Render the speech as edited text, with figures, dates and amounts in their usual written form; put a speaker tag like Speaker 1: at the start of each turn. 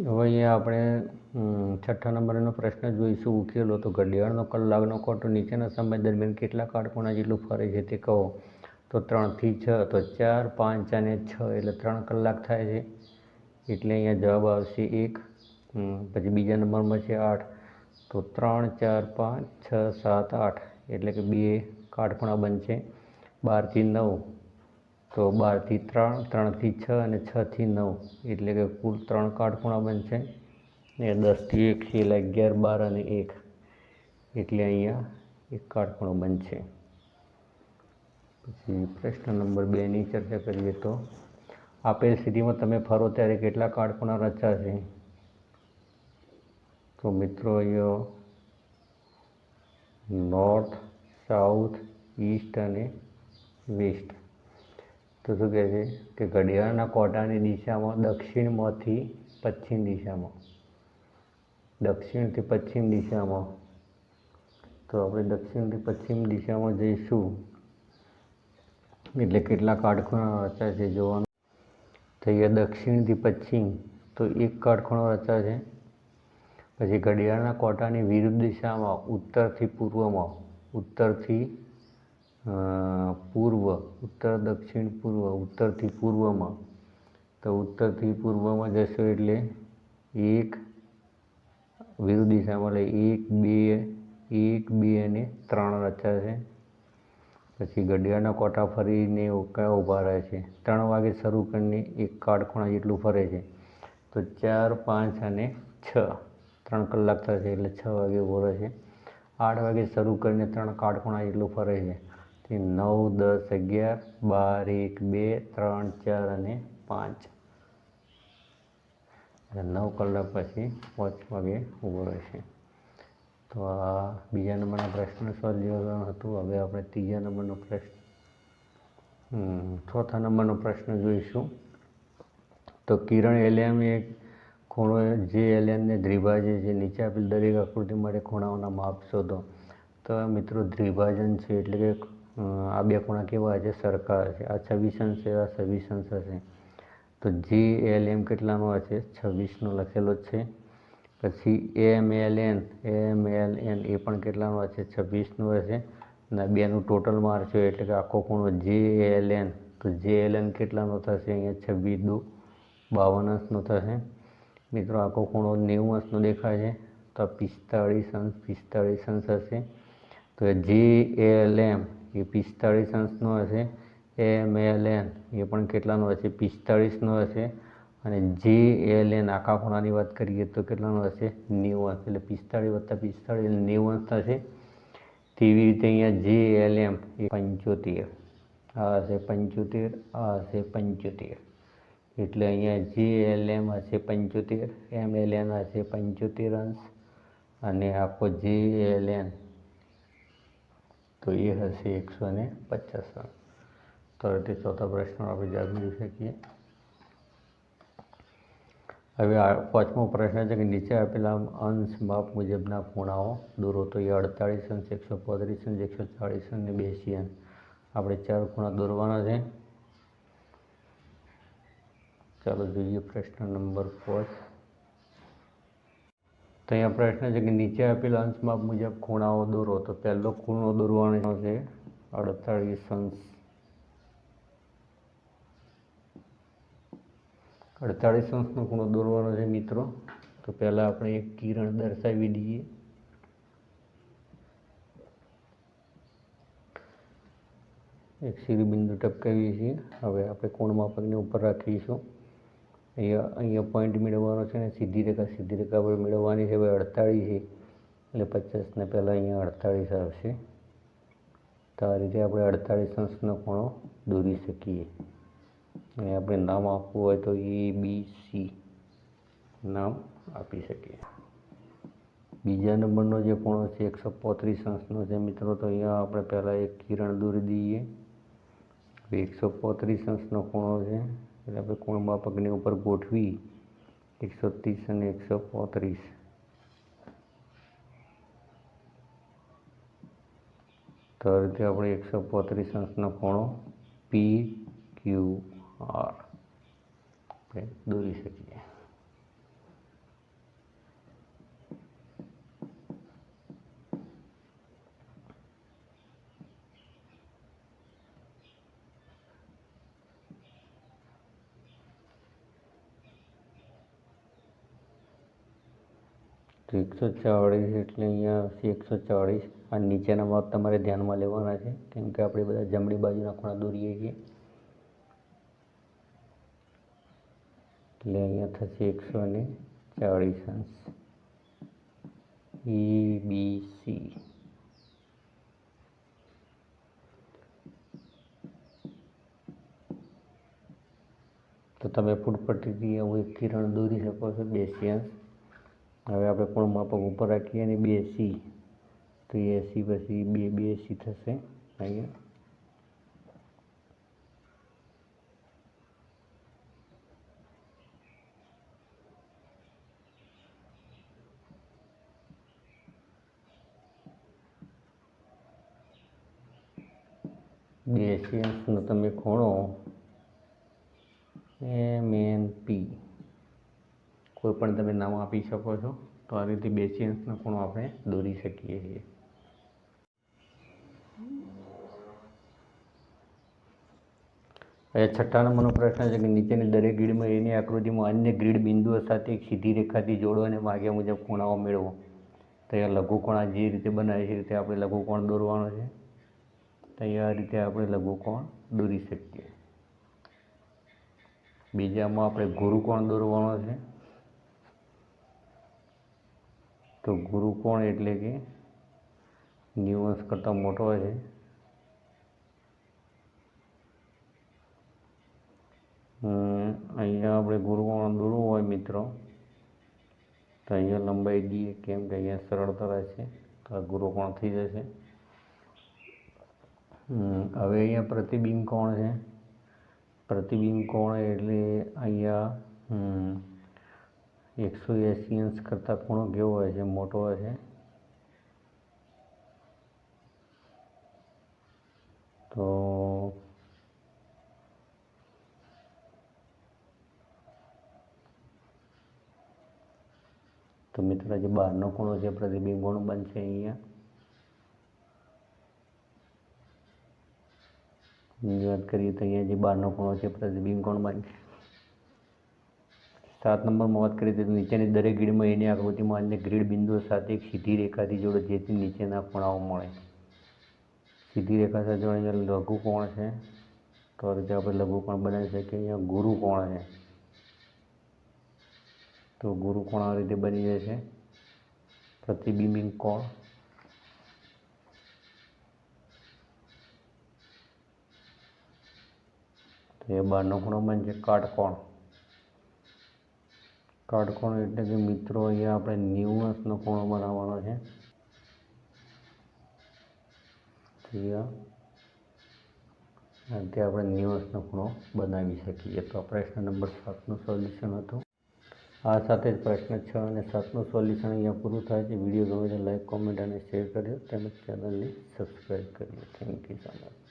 Speaker 1: હવે અહીંયા આપણે છઠ્ઠા નંબરનો પ્રશ્ન જોઈશું. ઉકેલો. તો ઘડિયાળનો કલાકનો કાંટો નીચેના સમય દરમિયાન કેટલા કાટખૂણા જેટલું ફરે છે તે કહો. તો 3 થી 6, તો 4, 5 અને 6 એટલે 3 કલાક થાય છે. એટલે અહીંયા જવાબ આવશે 1. પછી બીજા નંબરમાં છે 8, તો 3, 4, 5, 6, 7, 8 એટલે કે 2 કાટખૂણા બનશે. 12 થી 9, તો 12 થી 3, 3 થી 6 અને 6 થી 9 એટલે કે કુલ 3 કાટખૂણા બનશે. અને 10 થી 1 છે એટલે 11, 12 અને 1 એટલે અહીંયા 1 કાટખૂણો બનશે. પછી પ્રશ્ન નંબર 2ની ચર્ચા કરીએ. તો આપેલ સ્થિતિમાં તમે ફરો ત્યારે કેટલા કાટખૂણા રચાશે? તો મિત્રો અહીંયા નોર્થ, સાઉથ, ઈસ્ટ અને વેસ્ટ. તો શું કહે છે કે ઘડિયાળના કાંટાની દિશામાં દક્ષિણમાંથી પશ્ચિમ દિશામાં, દક્ષિણથી પશ્ચિમ દિશામાં. તો આપણે દક્ષિણથી પશ્ચિમ દિશામાં જઈશું એટલે કેટલા કાટખૂણા રચાશે જોવાનું. તો અહીંયા દક્ષિણથી પશ્ચિમ તો 1 કાટખૂણો રચાશે. પછી ઘડિયાળના કાંટાની વિરુદ્ધ દિશામાં ઉત્તરથી પૂર્વમાં, ઉત્તરથી પૂર્વ, ઉત્તર, દક્ષિણ, પૂર્વ, ઉત્તરથી પૂર્વમાં. તો ઉત્તરથી પૂર્વમાં જશો એટલે 1 વિરુદ્ધ દિશામાં એટલે 1, 2 અને 3 રચાશે. પછી ઘડિયાળના કાંટા ફરીને કયા ઊભા રહે છે? 3 વાગે શરૂ કરીને 1 કાટખૂણા જેટલું ફરે છે. તો 4, 5 અને 6 3 કલાક થશે એટલે 6 વાગે ઊભો રહે છે. 8 વાગે શરૂ કરીને 3 કાટખૂણા જેટલું ફરે છે. 9, 10, 11, 12, 1, 2, 3, 4 અને 5 એટલે 9 કલાક પછી 5 વાગે ઊભો રહેશે. તો આ બીજા નંબરના પ્રશ્ન સોલ્વ હતું. હવે આપણે ત્રીજા નંબરનો પ્રશ્ન ચોથા નંબરનો પ્રશ્ન જોઈશું. તો કિરણ એલિયન એક ખૂણો જે એલિયનને દ્વિભાજે છે. નીચે આપેલ દરેક આકૃતિ માટે ખૂણાઓના માપ શોધો. તો મિત્રો દ્વિભાજન છે એટલે કે આ 2 ખૂણા કેવા છે? સરખા હશે. આ 26 અંશ છે, આ 26 અંશ હશે. તો જે એલ કેટલાનો હશે? 26નો લખેલો જ છે. પછી એમ એલ એન એ પણ કેટલાનો હશે? 26નો હશે. અને 2નું ટોટલ મારશો એટલે કે આખો ખૂણો જે એલ એન, તો જે એલ એન કેટલાનો થશે? અહીંયા 26, 2, 52 અંશનો થશે. મિત્રો આખો ખૂણો 90 અંશનો દેખાય છે તો 45 અંશ, 45 અંશ હશે. તો જે એલ એમ એ 45 અંશનો હશે. એમ એલ એન એ પણ કેટલાનો હશે? 45નો હશે. અને જે એલ એન આખા ખૂણાની વાત કરીએ તો કેટલાનો હશે? 90 અંશ. એટલે 45 + 45 એટલે 90 અંશ થશે. તેવી રીતે અહીંયા જે એલ એમ એ 75, આ હશે 75, આ હશે 75. એટલે અહીંયા જે એલ એમ હશે 75, એમ એલ એન હશે 75 અંશ અને આખો જે એલ એન તો એ હશે 150 અંશ. તો તે ચોથા પ્રશ્ન આપણે જાણી શકીએ. હવે 5મો પ્રશ્ન છે કે નીચે આપેલા અંશ માપ મુજબના ખૂણાઓ દોરો. તો એ 48 અંશ, 135 અંશ, 140 અને 82 અંશ. આપણે 4 ખૂણા દોરવાના છે. ચાલો જોઈએ પ્રશ્ન નંબર 5. તો અહીંયા પ્રશ્ન છે કે નીચે આપેલા અંશ માપ મુજબ ખૂણાઓ દોરો. તો પહેલો ખૂણો દોરવાનો છે 48 અંશ. 48 અંશનો ખૂણો દોરવાનો છે મિત્રો. તો પહેલાં આપણે એક કિરણ દર્શાવી દઈએ. એક શિરોબિંદુ ટપકાવીએ છીએ. હવે આપણે કોણ માપકને ઉપર રાખીશું. અહીંયા પોઈન્ટ મેળવવાનો છે ને સીધી રેખા આપણે મેળવવાની છે. હવે 48 છે એટલે 50ને પહેલાં અહીંયા 48 આવશે. તો આ રીતે આપણે 48 અંશનો ખૂણો દોરી શકીએ. અને આપણે નામ આપવું હોય તો ABC નામ આપી શકીએ. બીજા નંબરનો જે ખૂણો છે 135 અંશનો છે મિત્રો. તો અહીંયા આપણે પહેલાં એક કિરણ દોરી દઈએ. 135 અંશનો ખૂણો છે એટલે આપણે કોણ માપકની ઉપર ગોઠવી 130 અને 135. તો આ રીતે આપણે 135 અંશનો ખૂણો PQR દોરી શકીએ. તો 140 એટલે અહીંયા આવશે 140. આ નીચેના માપ તમારે ધ્યાનમાં લેવાના છે, કેમ કે આપણે બધા જમણી બાજુના ખૂણા દોરીએ છીએ. એટલે અહીંયા થશે 140 અંશ. ABC. તો તમે ફૂટપટ્ટીથી આવું એક કિરણ દોરી શકો છો 82 અંશ. હવે આપણે કોણ માપક ઉપર રાખીએ અને 82, તો 80 પછી 82 થશે અહીંયા. અંશનો તમે ખૂણો MNP કોઈ પણ તમે નામ આપી શકો છો. તો આ રીતે 82 અંશનો ખૂણો આપણે દોરી શકીએ છીએ. હવે 6થા નંબરનો પ્રશ્ન છે કે નીચેની દરેક ગ્રીડમાં એની આકૃતિમાં અન્ય ગ્રીડ બિંદુઓ સાથે એક સીધી રેખાથી જોડો અને માગ્યા મુજબ ખૂણાઓ મેળવો. તો અહીંયા લઘુકોણ આ જે રીતે બનાવે છે એ રીતે આપણે લઘુકોણ દોરવાનો છે. તો અહીંયા આ રીતે આપણે લઘુકોણ દોરી શકીએ. બીજામાં આપણે ગુરુકોણ દોરવાનો છે. તો ગુરુકોણ એટલે કે 90 અંશ કરતાં મોટો છે. અહીંયા આપણે ગુરુકોણ દોરવું હોય મિત્રો, તો અહીંયા લંબાઈ દઈએ, કેમ કે અહીંયા સરળતા રહેશે. તો આ ગુરુકોણ થઈ જશે. હવે અહીંયા પ્રતિબિંબ કોણ છે. પ્રતિબિંબ કોણ એટલે અહીંયા 180 અંશ કરતાં ખૂણો કેવો હોય છે, મોટો હોય છે. તો મિત્રો જે બહારનો ખૂણો છે પ્રતિબિંબ કોણ બનશે અહીંયા વાત કરીએ તો અહીંયા જે બહારનો ખૂણો છે પ્રતિબિંબ કોણ બનશે. 7 નંબરમાં વાત કરીએ તો નીચેની દરેક ગ્રીડમાં એની આકૃતિમાં અન્ય ગ્રીડ બિંદુઓ સાથે એક સીધી રેખાથી જોડો જેથી નીચેના ખૂણાઓ મળે. સીધી રેખા સાથે અહીંયા લઘુકોણ છે, તો આ રીતે આપણે લઘુકોણ બનાવી શકીએ. અહીંયા ગુરુકોણ છે, તો ગુરુકોણ આ રીતે બની જશે. પ્રતિબિંબિત કોણ, તો એ બહારનો ખૂણો બનશે. કાટકોણ, કાટકોણ એટલે કે મિત્રો અહીંયા આપણે 90 અંશનો ખૂણો બનાવવાનો છે. આપણે 90 અંશનો ખૂણો બનાવી શકીએ. તો આ પ્રશ્ન નંબર 7નું સોલ્યુશન હતું. આ સાથે જ પ્રશ્ન 6 અને 7નું સોલ્યુશન અહીંયા પૂરું થાય છે. વિડીયો ગમે તો લાઈક, કોમેન્ટ અને શેર કર્યો તેમજ ચેનલને સબસ્ક્રાઈબ કર્યો. Thank you so much.